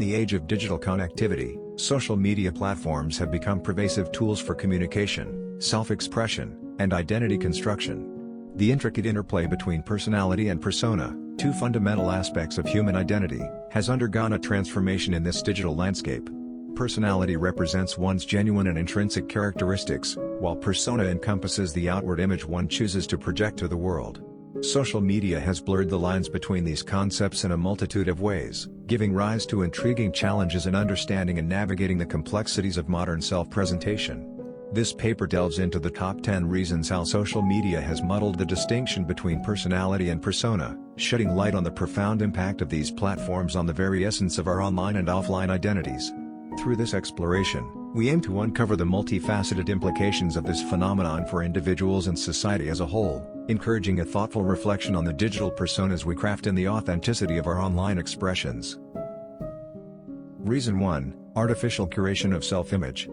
the age of digital connectivity, social media platforms have become pervasive tools for communication, self-expression, and identity construction. The intricate interplay between personality and persona, two fundamental aspects of human identity, has undergone a transformation in this digital landscape. Personality represents one's genuine and intrinsic characteristics, while persona encompasses the outward image one chooses to project to the world. Social media has blurred the lines between these concepts in a multitude of ways, giving rise to intriguing challenges in understanding and navigating the complexities of modern self-presentation. This paper delves into the top 10 reasons how social media has muddled the distinction between personality and persona, shedding light on the profound impact of these platforms on the very essence of our online and offline identities. Through this exploration, we aim to uncover the multifaceted implications of this phenomenon for individuals and society as a whole, encouraging a thoughtful reflection on the digital personas we craft and the authenticity of our online expressions. Reason 1: Artificial curation of self-image.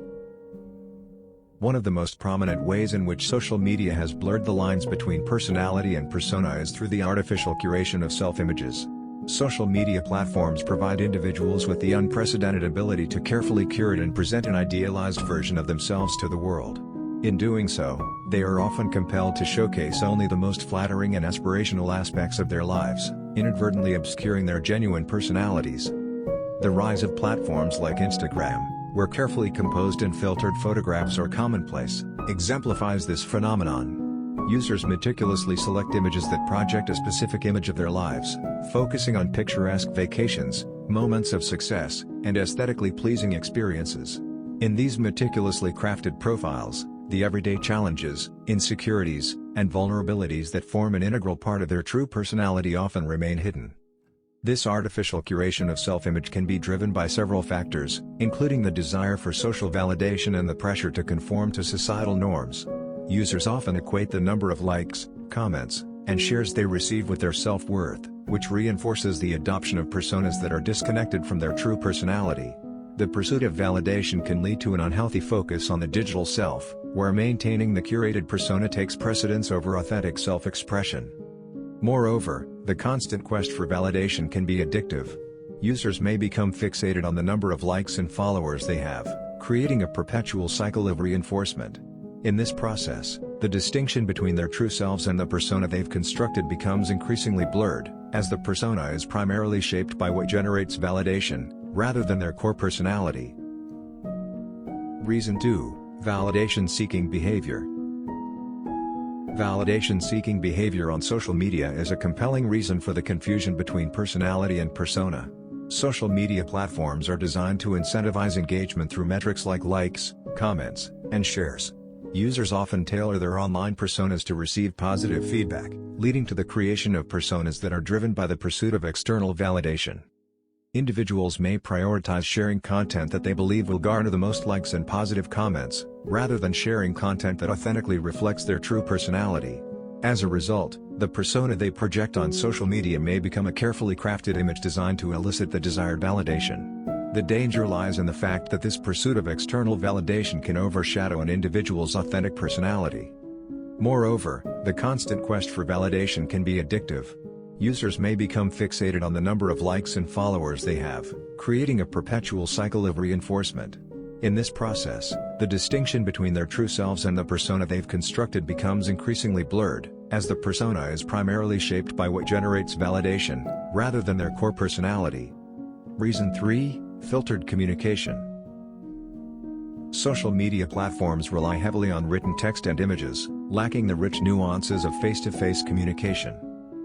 One of the most prominent ways in which social media has blurred the lines between personality and persona is through the artificial curation of self-images. Social media platforms provide individuals with the unprecedented ability to carefully curate and present an idealized version of themselves to the world. In doing so, they are often compelled to showcase only the most flattering and aspirational aspects of their lives, inadvertently obscuring their genuine personalities. The rise of platforms like Instagram, where carefully composed and filtered photographs are commonplace, exemplifies this phenomenon. Users meticulously select images that project a specific image of their lives, focusing on picturesque vacations, moments of success, and aesthetically pleasing experiences. In these meticulously crafted profiles, the everyday challenges, insecurities, and vulnerabilities that form an integral part of their true personality often remain hidden. This artificial curation of self-image can be driven by several factors, including the desire for social validation and the pressure to conform to societal norms. Users often equate the number of likes, comments, and shares they receive with their self-worth, which reinforces the adoption of personas that are disconnected from their true personality. The pursuit of validation can lead to an unhealthy focus on the digital self, where maintaining the curated persona takes precedence over authentic self-expression. Moreover, the constant quest for validation can be addictive. Users may become fixated on the number of likes and followers they have, creating a perpetual cycle of reinforcement. In this process, the distinction between their true selves and the persona they've constructed becomes increasingly blurred, as the persona is primarily shaped by what generates validation, rather than their core personality. Reason 2: Validation-seeking behavior. Validation-seeking behavior on social media is a compelling reason for the confusion between personality and persona. Social media platforms are designed to incentivize engagement through metrics like likes, comments, and shares. Users often tailor their online personas to receive positive feedback, leading to the creation of personas that are driven by the pursuit of external validation. Individuals may prioritize sharing content that they believe will garner the most likes and positive comments, rather than sharing content that authentically reflects their true personality. As a result, the persona they project on social media may become a carefully crafted image designed to elicit the desired validation. The danger lies in the fact that this pursuit of external validation can overshadow an individual's authentic personality. Moreover, the constant quest for validation can be addictive. Users may become fixated on the number of likes and followers they have, creating a perpetual cycle of reinforcement. In this process, the distinction between their true selves and the persona they've constructed becomes increasingly blurred, as the persona is primarily shaped by what generates validation, rather than their core personality. Reason 3: Filtered communication. Social media platforms rely heavily on written text and images, lacking the rich nuances of face-to-face communication.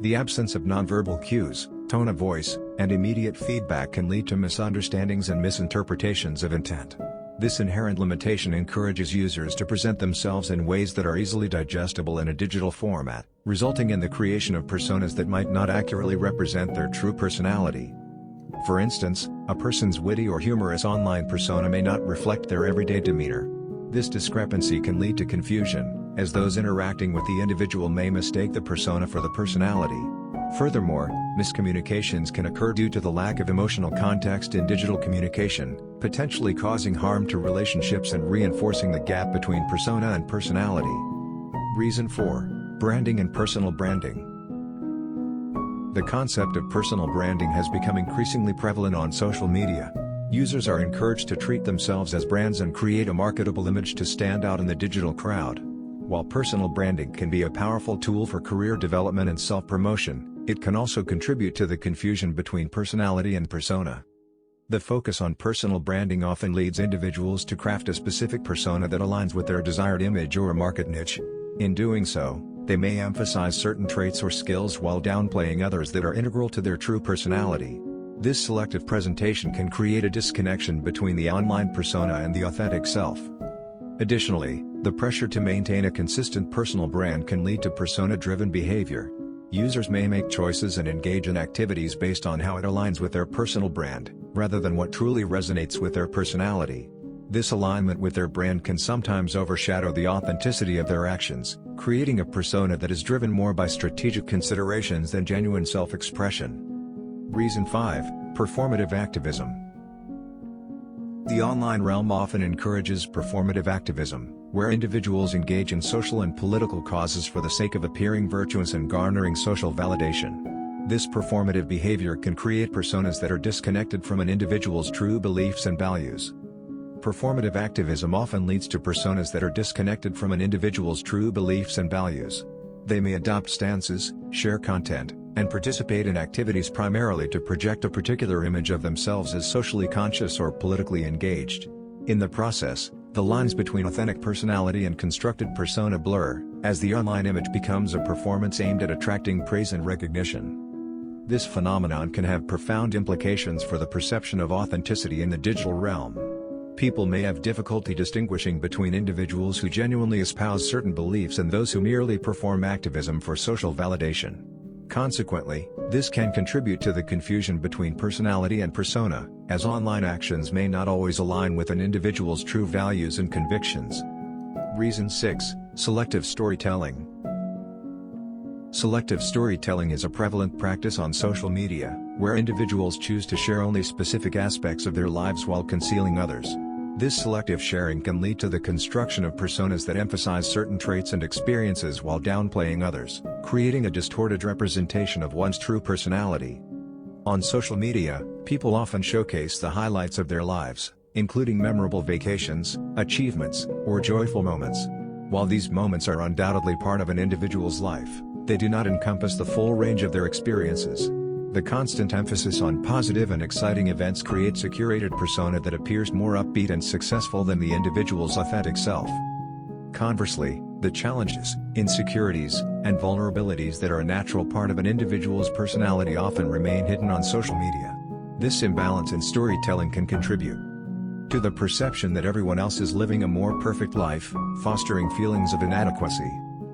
The absence of nonverbal cues, tone of voice, and immediate feedback can lead to misunderstandings and misinterpretations of intent. This inherent limitation encourages users to present themselves in ways that are easily digestible in a digital format, resulting in the creation of personas that might not accurately represent their true personality. For instance, a person's witty or humorous online persona may not reflect their everyday demeanor. This discrepancy can lead to confusion, as those interacting with the individual may mistake the persona for the personality. Furthermore, miscommunications can occur due to the lack of emotional context in digital communication, potentially causing harm to relationships and reinforcing the gap between persona and personality. Reason 4: Branding and personal branding. The concept of personal branding has become increasingly prevalent on social media, Users are encouraged to treat themselves as brands and create a marketable image to stand out in the digital crowd. While personal branding can be a powerful tool for career development and self-promotion, it can also contribute to the confusion between personality and persona. The focus on personal branding often leads individuals to craft a specific persona that aligns with their desired image or market niche. In doing so, they may emphasize certain traits or skills while downplaying others that are integral to their true personality. This selective presentation can create a disconnection between the online persona and the authentic self. Additionally, the pressure to maintain a consistent personal brand can lead to persona-driven behavior. Users may make choices and engage in activities based on how it aligns with their personal brand, rather than what truly resonates with their personality. This alignment with their brand can sometimes overshadow the authenticity of their actions, creating a persona that is driven more by strategic considerations than genuine self-expression. Reason 5. Performative activism. The online realm often encourages performative activism, where individuals engage in social and political causes for the sake of appearing virtuous and garnering social validation. This performative behavior can create personas that are disconnected from an individual's true beliefs and values. Performative activism often leads to personas that are disconnected from an individual's true beliefs and values. They may adopt stances, share content, and participate in activities primarily to project a particular image of themselves as socially conscious or politically engaged. In the process, the lines between authentic personality and constructed persona blur, as the online image becomes a performance aimed at attracting praise and recognition. This phenomenon can have profound implications for the perception of authenticity in the digital realm. People may have difficulty distinguishing between individuals who genuinely espouse certain beliefs and those who merely perform activism for social validation. Consequently, this can contribute to the confusion between personality and persona, as online actions may not always align with an individual's true values and convictions. Reason 6. Selective storytelling. Selective storytelling is a prevalent practice on social media, where individuals choose to share only specific aspects of their lives while concealing others. This selective sharing can lead to the construction of personas that emphasize certain traits and experiences while downplaying others, creating a distorted representation of one's true personality. On social media, people often showcase the highlights of their lives, including memorable vacations, achievements, or joyful moments. While these moments are undoubtedly part of an individual's life, they do not encompass the full range of their experiences. The constant emphasis on positive and exciting events creates a curated persona that appears more upbeat and successful than the individual's authentic self. Conversely, the challenges, insecurities, and vulnerabilities that are a natural part of an individual's personality often remain hidden on social media. This imbalance in storytelling can contribute to the perception that everyone else is living a more perfect life, fostering feelings of inadequacy.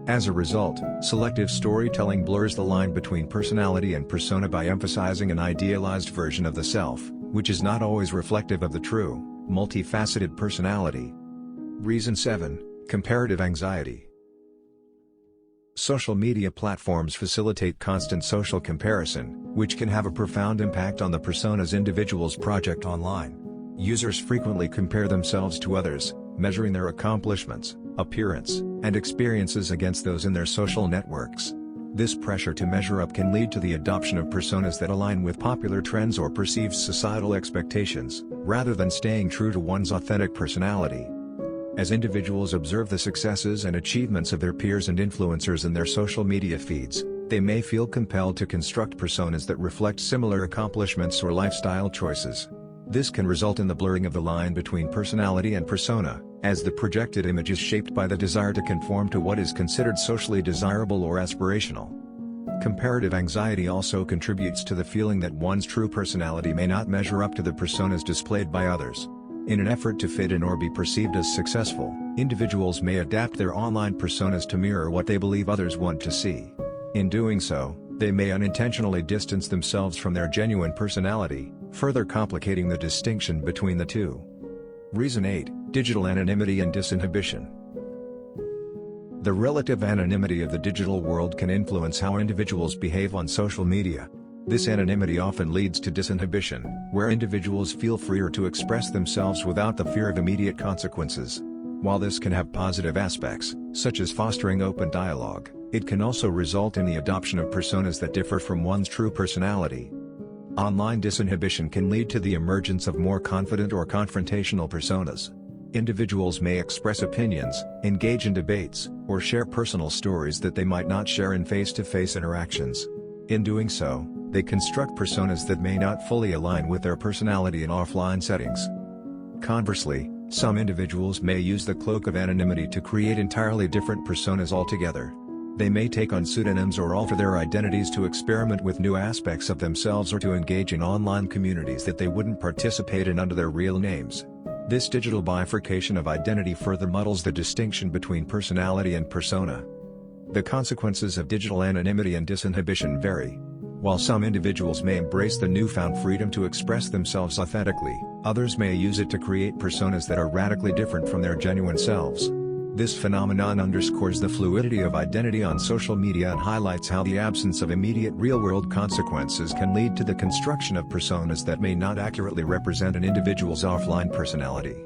As a result, selective storytelling blurs the line between personality and persona by emphasizing an idealized version of the self, which is not always reflective of the true, multifaceted personality. Reason 7. Comparative anxiety. Social media platforms facilitate constant social comparison, which can have a profound impact on the personas individuals project online. Users frequently compare themselves to others, measuring their accomplishments, appearance, and experiences against those in their social networks. This pressure to measure up can lead to the adoption of personas that align with popular trends or perceived societal expectations, rather than staying true to one's authentic personality. As individuals observe the successes and achievements of their peers and influencers in their social media feeds, they may feel compelled to construct personas that reflect similar accomplishments or lifestyle choices. This can result in the blurring of the line between personality and persona, as the projected image is shaped by the desire to conform to what is considered socially desirable or aspirational. Comparative anxiety also contributes to the feeling that one's true personality may not measure up to the personas displayed by others. In an effort to fit in or be perceived as successful, individuals may adapt their online personas to mirror what they believe others want to see. In doing so, they may unintentionally distance themselves from their genuine personality, further complicating the distinction between the two. Reason 8. Digital anonymity and disinhibition. The relative anonymity of the digital world can influence how individuals behave on social media. This anonymity often leads to disinhibition, where individuals feel freer to express themselves without the fear of immediate consequences. While this can have positive aspects, such as fostering open dialogue, it can also result in the adoption of personas that differ from one's true personality. Online disinhibition can lead to the emergence of more confident or confrontational personas. Individuals may express opinions, engage in debates, or share personal stories that they might not share in face-to-face interactions. In doing so, they construct personas that may not fully align with their personality in offline settings. Conversely, some individuals may use the cloak of anonymity to create entirely different personas altogether. They may take on pseudonyms or alter their identities to experiment with new aspects of themselves or to engage in online communities that they wouldn't participate in under their real names. This digital bifurcation of identity further muddles the distinction between personality and persona. The consequences of digital anonymity and disinhibition vary. While some individuals may embrace the newfound freedom to express themselves authentically, others may use it to create personas that are radically different from their genuine selves. This phenomenon underscores the fluidity of identity on social media and highlights how the absence of immediate real-world consequences can lead to the construction of personas that may not accurately represent an individual's offline personality.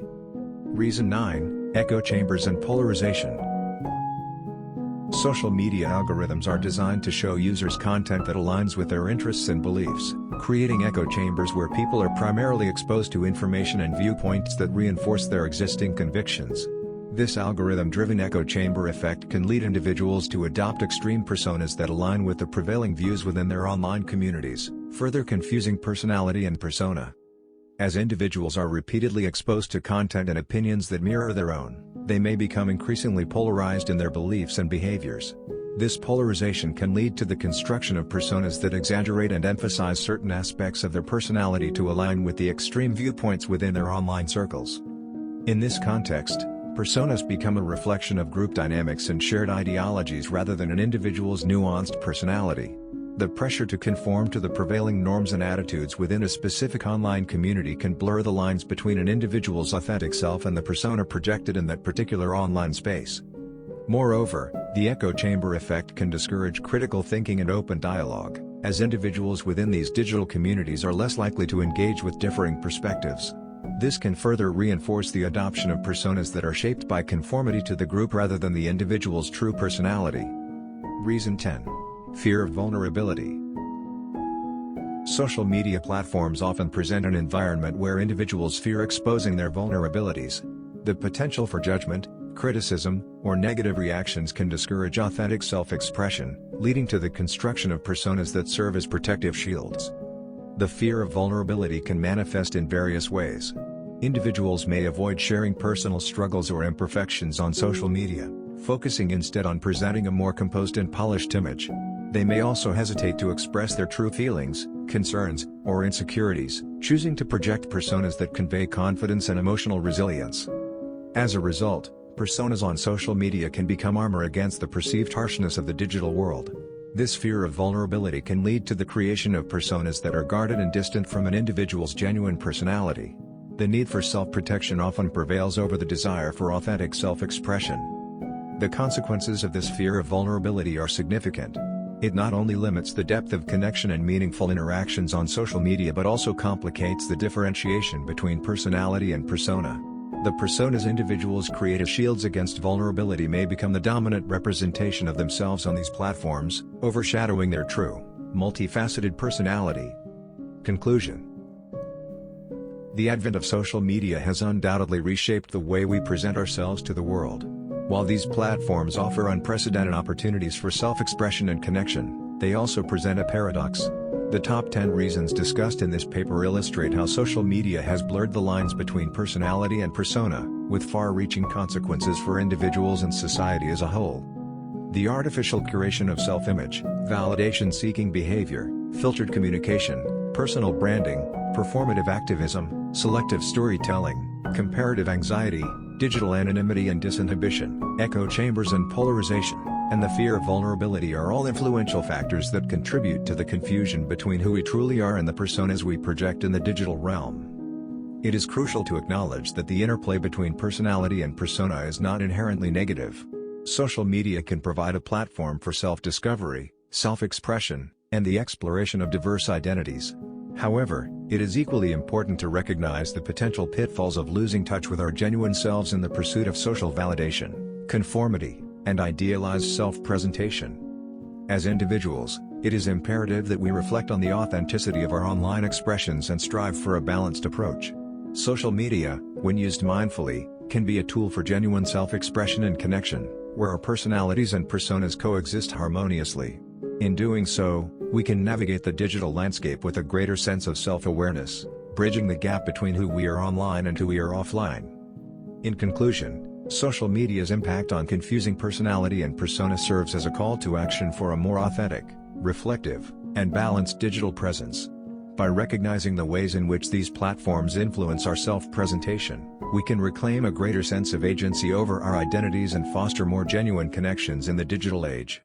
Reason 9: Echo chambers and polarization. Social media algorithms are designed to show users content that aligns with their interests and beliefs, creating echo chambers where people are primarily exposed to information and viewpoints that reinforce their existing convictions. This algorithm-driven echo chamber effect can lead individuals to adopt extreme personas that align with the prevailing views within their online communities, further confusing personality and persona. As individuals are repeatedly exposed to content and opinions that mirror their own, they may become increasingly polarized in their beliefs and behaviors. This polarization can lead to the construction of personas that exaggerate and emphasize certain aspects of their personality to align with the extreme viewpoints within their online circles. In this context, personas become a reflection of group dynamics and shared ideologies rather than an individual's nuanced personality. The pressure to conform to the prevailing norms and attitudes within a specific online community can blur the lines between an individual's authentic self and the persona projected in that particular online space. Moreover, the echo chamber effect can discourage critical thinking and open dialogue, as individuals within these digital communities are less likely to engage with differing perspectives. This can further reinforce the adoption of personas that are shaped by conformity to the group rather than the individual's true personality. Reason 10: Fear of vulnerability. Social media platforms often present an environment where individuals fear exposing their vulnerabilities. The potential for judgment, criticism, or negative reactions can discourage authentic self-expression, leading to the construction of personas that serve as protective shields. The fear of vulnerability can manifest in various ways. Individuals may avoid sharing personal struggles or imperfections on social media, focusing instead on presenting a more composed and polished image. They may also hesitate to express their true feelings, concerns, or insecurities, choosing to project personas that convey confidence and emotional resilience. As a result, personas on social media can become armor against the perceived harshness of the digital world. This fear of vulnerability can lead to the creation of personas that are guarded and distant from an individual's genuine personality. The need for self-protection often prevails over the desire for authentic self-expression. The consequences of this fear of vulnerability are significant. It not only limits the depth of connection and meaningful interactions on social media but also complicates the differentiation between personality and persona. The personas individuals create as shields against vulnerability may become the dominant representation of themselves on these platforms, overshadowing their true, multifaceted personality. Conclusion: the advent of social media has undoubtedly reshaped the way we present ourselves to the world. While these platforms offer unprecedented opportunities for self-expression and connection, they also present a paradox. The top 10 reasons discussed in this paper illustrate how social media has blurred the lines between personality and persona, with far-reaching consequences for individuals and society as a whole. The artificial curation of self-image, validation-seeking behavior, filtered communication, personal branding, performative activism, selective storytelling, comparative anxiety, digital anonymity and disinhibition, echo chambers and polarization, and the fear of vulnerability are all influential factors that contribute to the confusion between who we truly are and the personas we project in the digital realm. It is crucial to acknowledge that the interplay between personality and persona is not inherently negative. Social media can provide a platform for self-discovery, self-expression, and the exploration of diverse identities. However, it is equally important to recognize the potential pitfalls of losing touch with our genuine selves in the pursuit of social validation, conformity, and idealized self-presentation. As individuals, It is imperative that we reflect on the authenticity of our online expressions and strive for a balanced approach. Social media, when used mindfully, can be a tool for genuine self-expression and connection, where our personalities and personas coexist harmoniously. In doing so, we can navigate the digital landscape with a greater sense of self-awareness, bridging the gap between who we are online and who we are offline. In conclusion, social media's impact on confusing personality and persona serves as a call to action for a more authentic, reflective, and balanced digital presence. By recognizing the ways in which these platforms influence our self-presentation, we can reclaim a greater sense of agency over our identities and foster more genuine connections in the digital age.